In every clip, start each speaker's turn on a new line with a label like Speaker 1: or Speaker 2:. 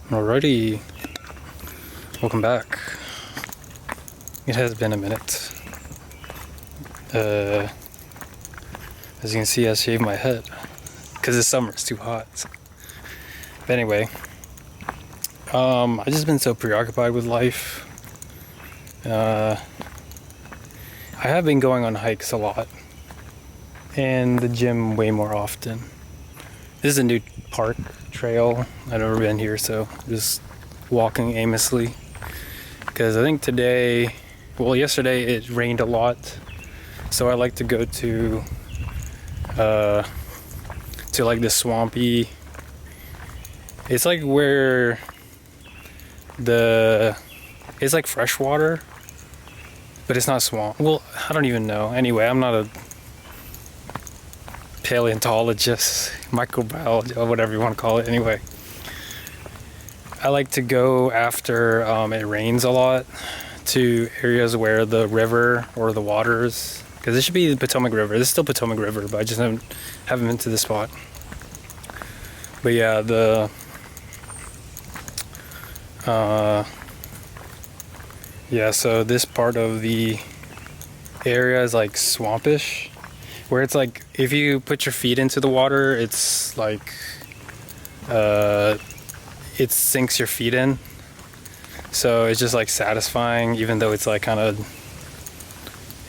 Speaker 1: Alrighty, welcome back. It has been a minute. As you can see, I shaved my head because the summer is too hot. But anyway, I've just been so preoccupied with life. I have been going on hikes a lot and the gym way more often. This is a new park trail. I've never been here, so just walking aimlessly. Because I think yesterday it rained a lot, so I like to go to like the swampy. It's like where it's like fresh water, but it's not swamp. Well, I don't even know. Anyway, I'm not a paleontologist, microbiologist, or whatever you want to call it. Anyway, I like to go after it rains a lot to areas where the river or the waters, because this should be the Potomac River. This is still Potomac River, but I just haven't been to this spot. But yeah, so this part of the area is like swampish, where it's like if you put your feet into the water, it's like it sinks your feet in, so it's just like satisfying, even though it's like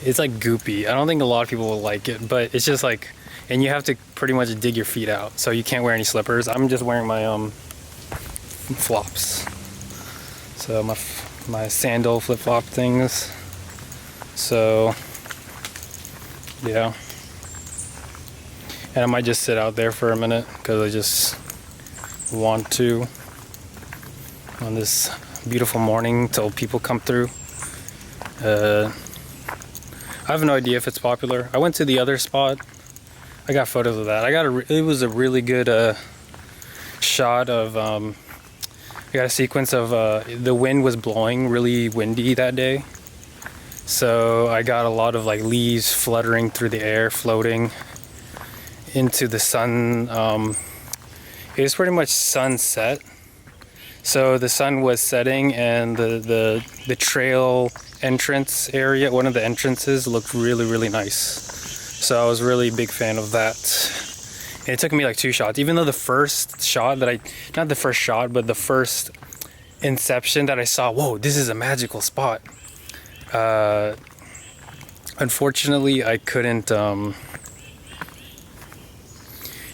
Speaker 1: it's like goopy. I don't think a lot of people will like it, but it's just like, and you have to pretty much dig your feet out, so you can't wear any slippers. I'm just wearing my flops, so my sandal flip-flop things. So yeah, and I might just sit out there for a minute because I just want to on this beautiful morning till people come through. I have no idea if it's popular. I went to the other spot. I got photos of that. It was a really good shot of I got a sequence of the wind was blowing really windy that day, so I got a lot of like leaves fluttering through the air, floating into the sun. It was pretty much sunset, so the sun was setting, and the trail entrance area, one of the entrances, looked really nice. So I was really big fan of that. And it took me like 2 shots, even though the first shot not the first shot, but the first inception that I saw, whoa, this is a magical spot. Unfortunately, I couldn't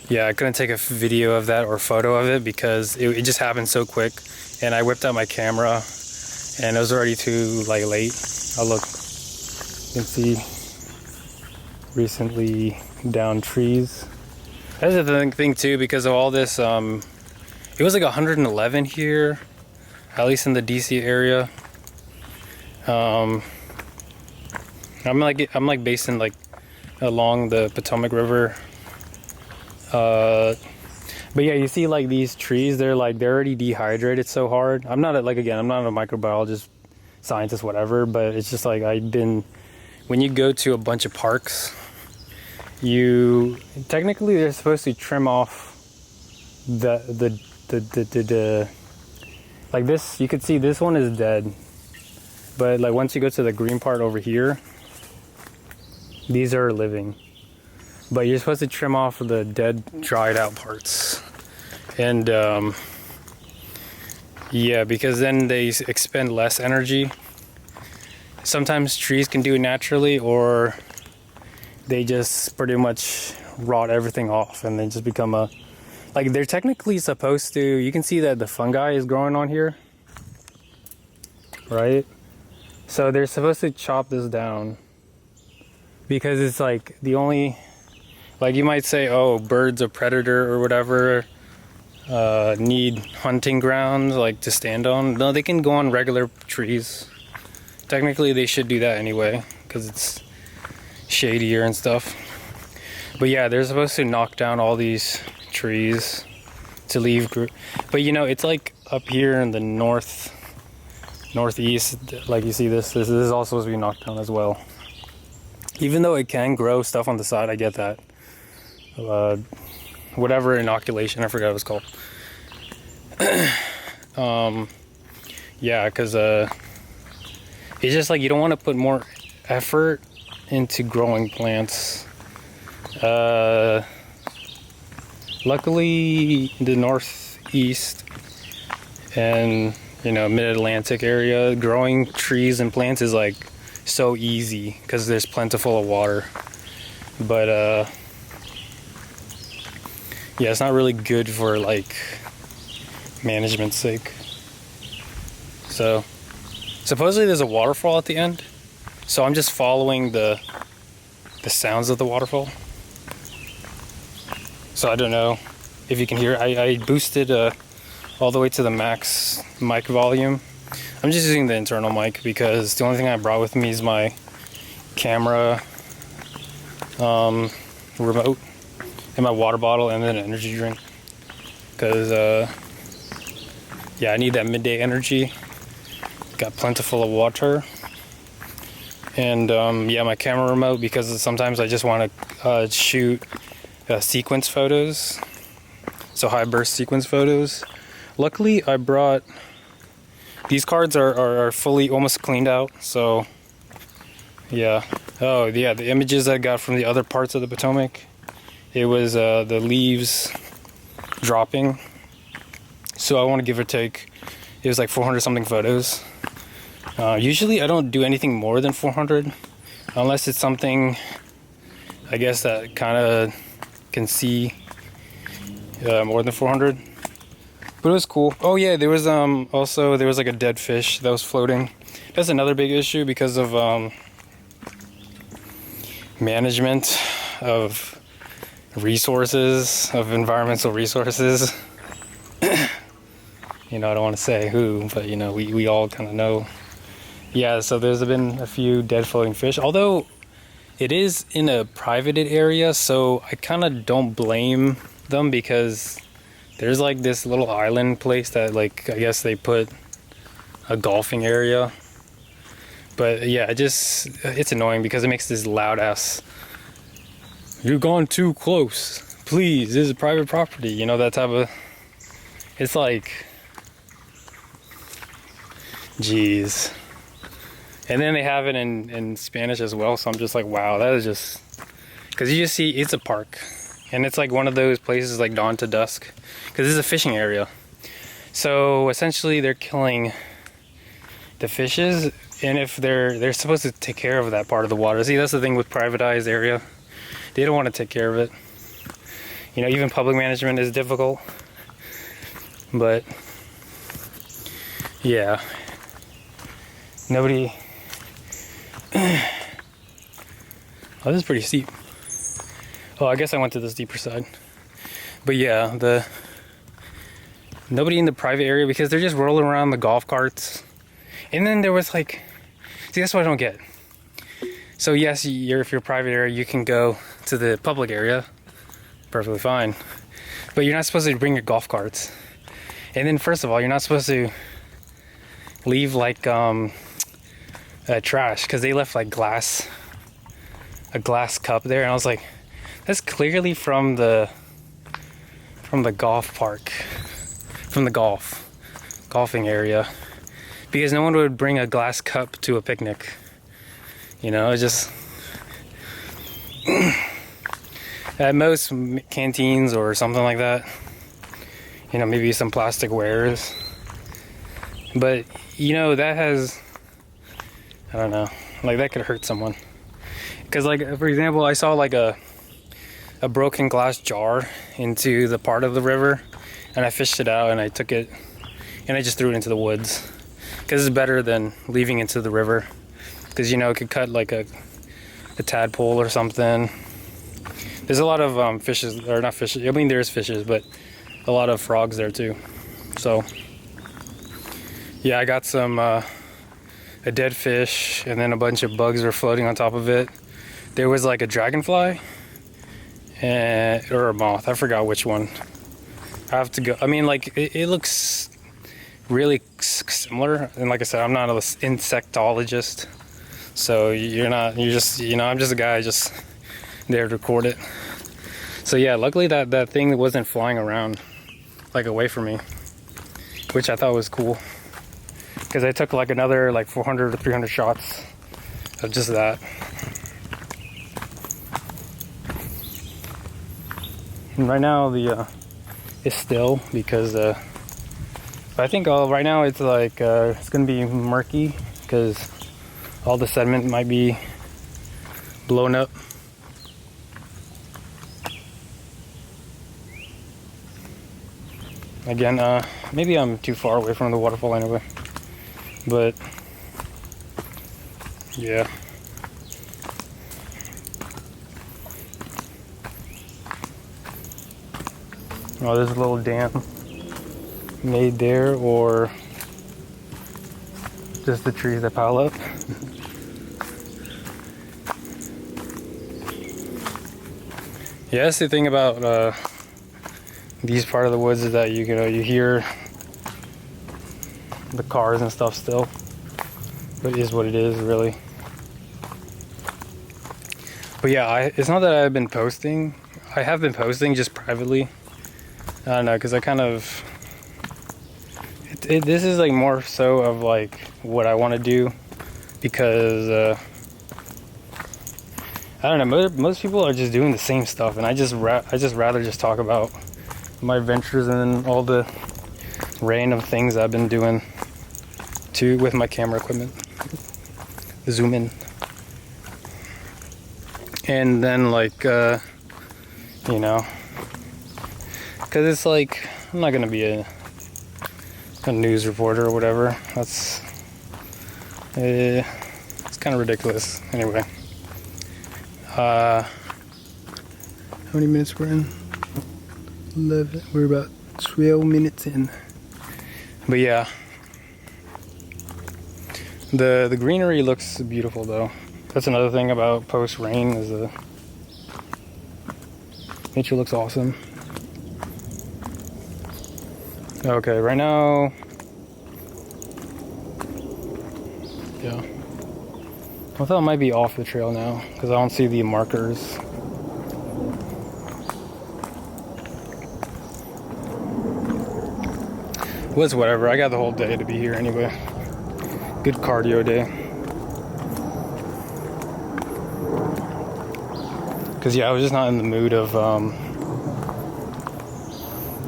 Speaker 1: I couldn't take a video of that or photo of it because it just happened so quick, and I whipped out my camera and it was already too late. Oh look, you can see recently downed trees. That's the thing too, because of all this, it was like 111 here, at least in the DC area. I'm based in along the Potomac River. But yeah, you see like these trees, they're already dehydrated so hard. I'm not a microbiologist, scientist, whatever, but it's just like when you go to a bunch of parks, they're supposed to trim off the like this. You could see this one is dead, but like once you go to the green part over here, these are living. But you're supposed to trim off the dead, dried out parts. And because then they expend less energy. Sometimes trees can do it naturally, or they just pretty much rot everything off and they just become they're technically supposed to, you can see that the fungi is growing on here, right? So they're supposed to chop this down because it's like the only, you might say, oh, birds, a predator or whatever, need hunting grounds to stand on. No, they can go on regular trees. Technically they should do that anyway because it's shadier and stuff. But yeah, they're supposed to knock down all these trees to leave but it's like up here in the northeast, like you see this is also supposed to be knocked down as well. Even though it can grow stuff on the side, I get that. Whatever inoculation, I forgot what it was called. Yeah, because it's just like you don't want to put more effort into growing plants. Luckily, the northeast and mid-Atlantic area, growing trees and plants is like so easy because there's plentiful of water. But yeah, it's not really good for like management's sake. So supposedly there's a waterfall at the end, so I'm just following the sounds of the waterfall. So I don't know if you can hear. I boosted all the way to the max mic volume. I'm just using the internal mic because the only thing I brought with me is my camera remote and my water bottle and then an energy drink, because yeah, I need that midday energy. Got plentiful of water. And yeah, my camera remote, because sometimes I just want to shoot sequence photos, so high burst sequence photos. Luckily I brought these cards are fully almost cleaned out, so yeah. Oh yeah, the images I got from the other parts of the Potomac, it was the leaves dropping, so I want to give or take, it was like 400 something photos. Usually I don't do anything more than 400 unless it's something, I guess, that kind of can see more than 400. But it was cool. Oh yeah, there was also there was like a dead fish that was floating. That's another big issue because of management of resources, of environmental resources. I don't want to say who, but we all kind of know. Yeah, so there's been a few dead floating fish, although it is in a privated area, so I kind of don't blame them, because there's like this little island place that, like, I guess they put a golfing area. But yeah, it's annoying because it makes this loud ass, "You're gone too close, please, this is private property," that type of, it's like, jeez. And then they have it in Spanish as well, so I'm just like, wow, that is just, because you just see it's a park, and it's like one of those places like dawn to dusk, because this is a fishing area. So essentially they're killing the fishes, and if they're supposed to take care of that part of the water. See, that's the thing with privatized area, they don't want to take care of it. Even public management is difficult. But yeah, nobody. Oh, this is pretty steep. Oh, I guess I went to the steeper side. But yeah, nobody in the private area, because they're just rolling around the golf carts. And then there was like, see, that's what I don't get. So yes, if you're a private area, you can go to the public area, perfectly fine. But you're not supposed to bring your golf carts. And then first of all, you're not supposed to leave like trash, because they left like a glass cup there, and I was like, that's clearly from the golf park, from the golfing area, because no one would bring a glass cup to a picnic. It's just at most canteens or something like that, maybe some plastic wares. But that has, I don't know, like that could hurt someone. Because like, for example, I saw like a broken glass jar into the part of the river, and I fished it out and I took it and I just threw it into the woods, because it's better than leaving into the river, because it could cut like a tadpole or something. There's a lot of fishes, or not fishes, I mean there's fishes, but a lot of frogs there too. So yeah, I got some a dead fish, and then a bunch of bugs were floating on top of it. There was like a dragonfly or a moth, I forgot which one. I have to go, I mean, like it looks really similar, and like I said, I'm not an insectologist, so you're just, I'm just a guy just there to record it. So yeah, luckily that thing wasn't flying around like away from me. which I thought was cool because I took like another like 400 or 300 shots of just that. And right now the it's still because I think right now it's like it's gonna be murky because all the sediment might be blown up. Again, maybe I'm too far away from the waterfall anyway, but yeah. Oh, there's a little dam made there, or just the trees that pile up. Yeah, that's the thing about these part of the woods is that you hear the cars and stuff still, but it is what it is, really. But yeah, it's not that I've been posting. I have been posting just privately. I don't know, because I kind of this is like more so of like what I want to do, because I don't know, most people are just doing the same stuff, and I just rather just talk about my adventures and all the random things I've been doing too with my camera equipment. Zoom in. And then like you know, because it's like I'm not gonna be a news reporter or whatever. That's it's kind of ridiculous. Anyway, how many minutes we're in? 11. We're about 12 minutes in. But yeah, the greenery looks beautiful though. That's another thing about post rain is the nature looks awesome. Okay, right now, yeah, I thought I might be off the trail now because I don't see the markers. Well, it's whatever. I got the whole day to be here anyway. Good cardio day. Because yeah, I was just not in the mood of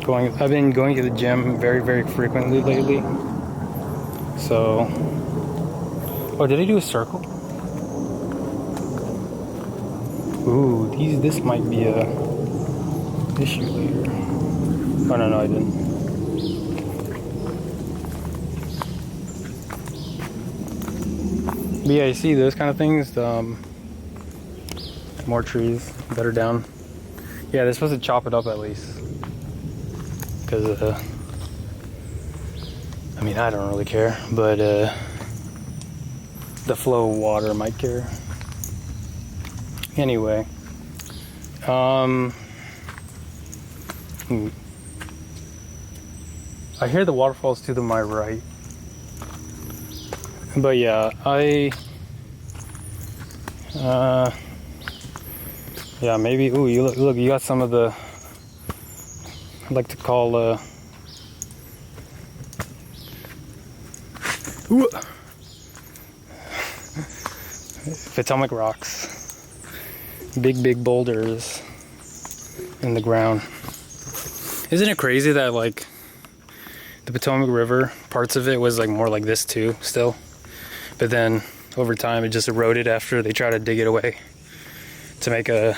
Speaker 1: going. I've been going to the gym very, very frequently lately. So, oh, did I do a circle? Ooh, this might be a issue later. Oh no, I didn't. But yeah, you see those kind of things, more trees that are down. Yeah, they're supposed to chop it up at least. Because, I mean, I don't really care, but the flow of water might care. Anyway, I hear the waterfalls to my right. But yeah, yeah, maybe. Ooh, you look, you got some of the. I'd like to call Potomac rocks, big boulders in the ground. Isn't it crazy that like the Potomac River, parts of it was like more like this too, still? But then over time it just eroded after they tried to dig it away to make a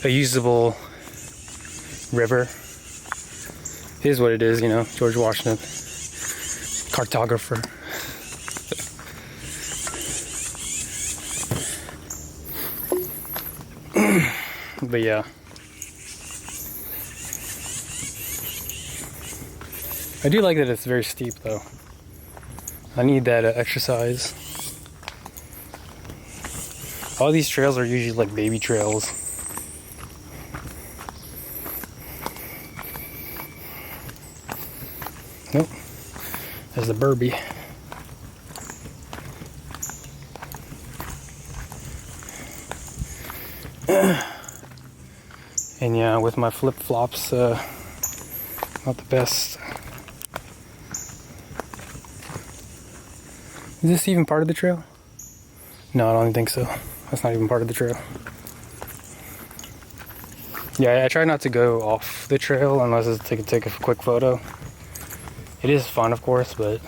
Speaker 1: usable river. It is what it is, you know, George Washington, cartographer. But yeah, I do like that it's very steep though. I need that exercise. All these trails are usually like baby trails. Nope. There's the Burby. And yeah, with my flip-flops, not the best. Is this even part of the trail? No, I don't think so. That's not even part of the trail. Yeah, I try not to go off the trail unless it's to take a quick photo. It is fun, of course, but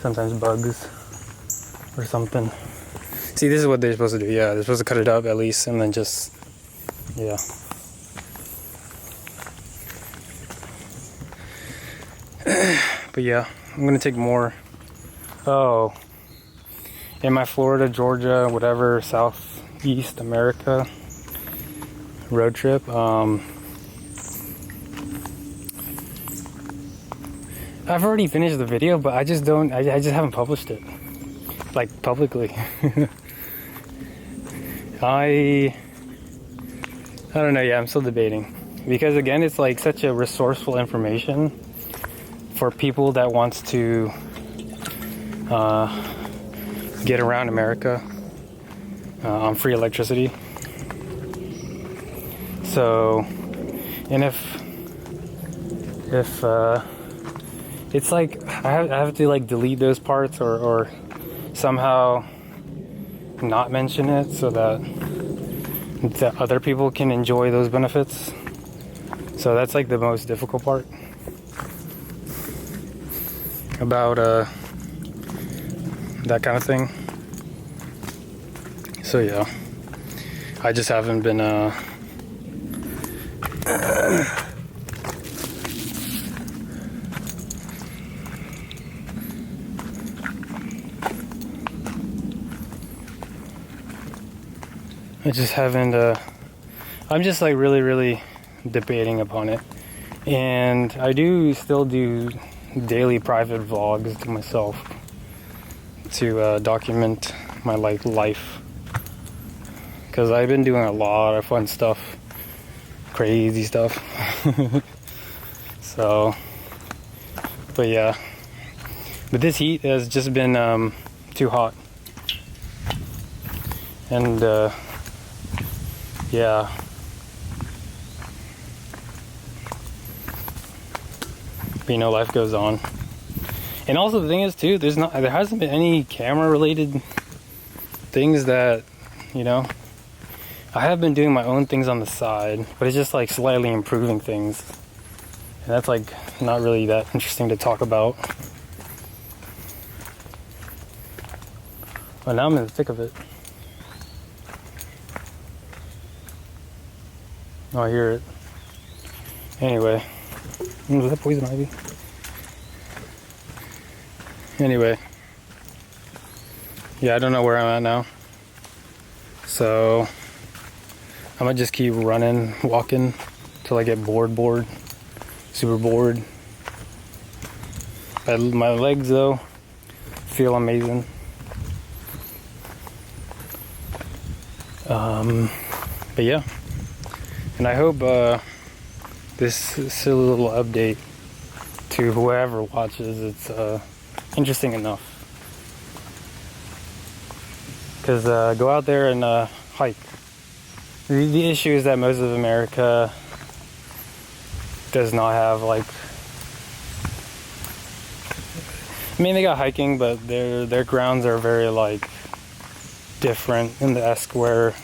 Speaker 1: sometimes bugs or something. See, this is what they're supposed to do. Yeah, they're supposed to cut it up at least and then just, yeah. But yeah, I'm gonna take more. Oh, in my Florida, Georgia, whatever, Southeast America road trip, I've already finished the video, but I just haven't published it, like, publicly. I don't know, yeah, I'm still debating. Because again, it's like such a resourceful information for people that wants to get around America on free electricity. So, and if it's like I have to like delete those parts or somehow not mention it so that other people can enjoy those benefits. So that's like the most difficult part about that kind of thing. So yeah, I just haven't been I'm just like really debating upon it. And I do still do daily private vlogs to myself to document my life, because I've been doing a lot of fun stuff, crazy stuff. So, but yeah, but this heat has just been too hot, and yeah. But, you know, life goes on. And also the thing is too, there hasn't been any camera related things that, you know, I have been doing my own things on the side, but it's just like slightly improving things. And that's like not really that interesting to talk about. But now I'm in the thick of it. Oh, I hear it. Anyway. Was that poison ivy? Anyway. Yeah, I don't know where I'm at now. So I'm gonna just keep running, walking till I get bored. Super bored. My legs though feel amazing. But yeah. And I hope this silly little update to whoever watches, it's interesting enough. Because go out there and hike. The issue is that most of America does not have like, I mean, they got hiking, but their grounds are very like different in the esque where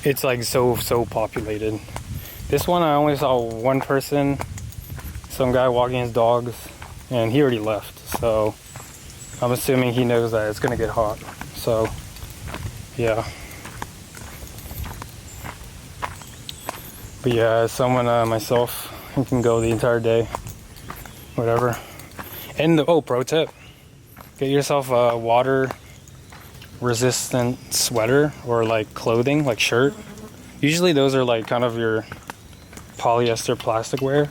Speaker 1: it's like so populated. This one I only saw one person, some guy walking his dogs, and he already left. So I'm assuming he knows that it's gonna get hot. So yeah. But yeah, as someone myself, I can go the entire day, whatever. And pro tip: get yourself a water resistant sweater or like clothing, like shirt. Usually those are like kind of your polyester plastic wear.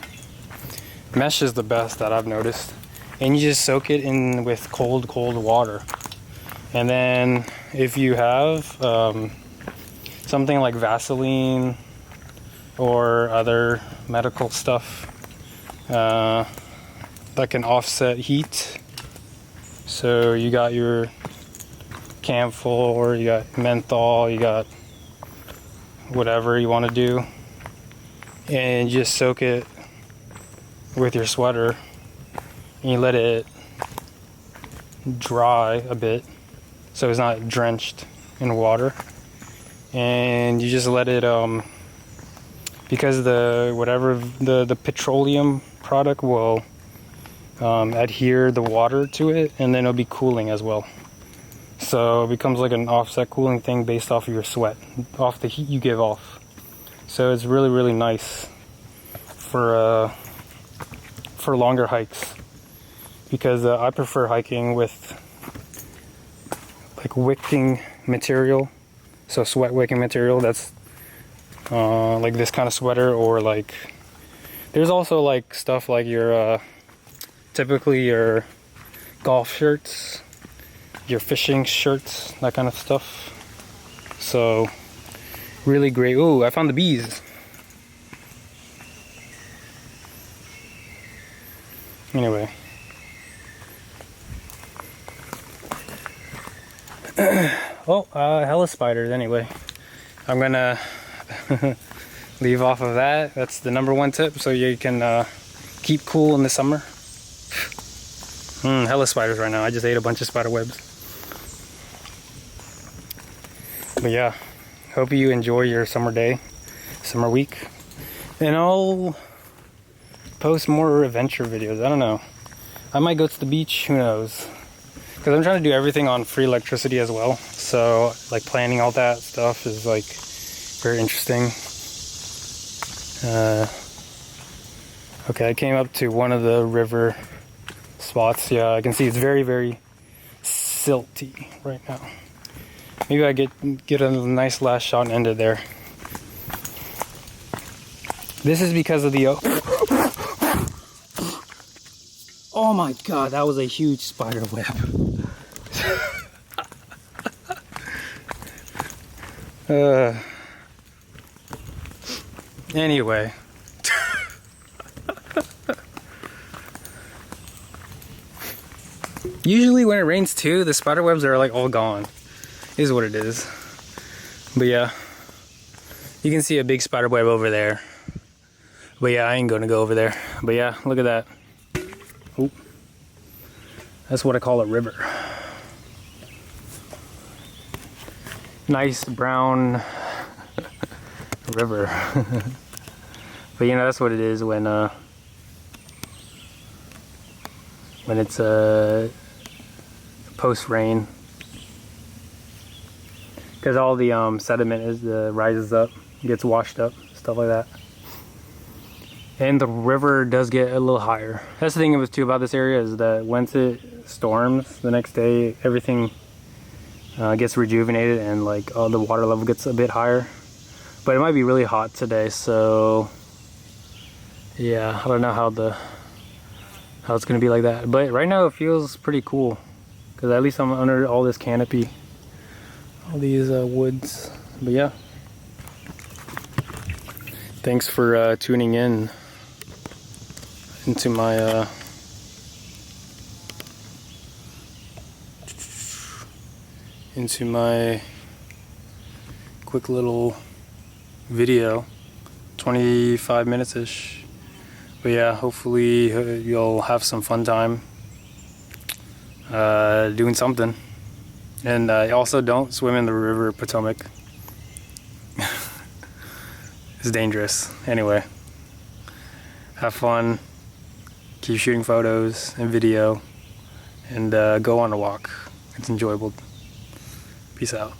Speaker 1: Mesh is the best that I've noticed, and you just soak it in with cold water. And then if you have something like Vaseline or other medical stuff that can offset heat, so you got your camphor, you got menthol, you got whatever you want to do, and just soak it with your sweater and you let it dry a bit so it's not drenched in water, and you just let it because the petroleum product will adhere the water to it, and then it'll be cooling as well. So it becomes like an offset cooling thing based off of your sweat, off the heat you give off. So it's really, really nice for longer hikes, because I prefer hiking with like wicking material, so sweat wicking material. That's like this kind of sweater, or like there's also like stuff like your typically your golf shirts, your fishing shirts, that kind of stuff. So really great. Ooh, I found the bees. Anyway. Oh, hella spiders anyway. I'm gonna leave off of that. That's the #1 tip, so you can keep cool in the summer. Hella spiders right now. I just ate a bunch of spider webs. But yeah, hope you enjoy your summer day, summer week. And I'll post more adventure videos. I don't know. I might go to the beach, who knows? Because I'm trying to do everything on free electricity as well. So like planning all that stuff is like very interesting. Okay, I came up to one of the river spots. Yeah, I can see it's very, very silty right now. Maybe I get a nice last shot and end it there. This is because of the... Oh my god, that was a huge spider web. Anyway. Usually when it rains too, the spider webs are like all gone. Is what it is. But yeah, you can see a big spider web over there. But yeah, I ain't gonna go over there. But yeah, look at that. Oop. That's what I call a river. Nice brown river. But you know, that's what it is when it's post rain, because all the sediment rises up, gets washed up, stuff like that. And the river does get a little higher. That's the thing too about this area, is that once it storms, the next day everything gets rejuvenated, and like the water level gets a bit higher. But it might be really hot today, so yeah, I don't know how it's gonna be like that. But right now it feels pretty cool, because at least I'm under all this canopy, all these woods. But yeah, thanks for tuning in into my quick little video, 25 minutes ish. But yeah, hopefully you'll have some fun time doing something. And also don't swim in the river Potomac. It's dangerous. Anyway, have fun, keep shooting photos and video, and go on a walk. It's enjoyable. Peace out.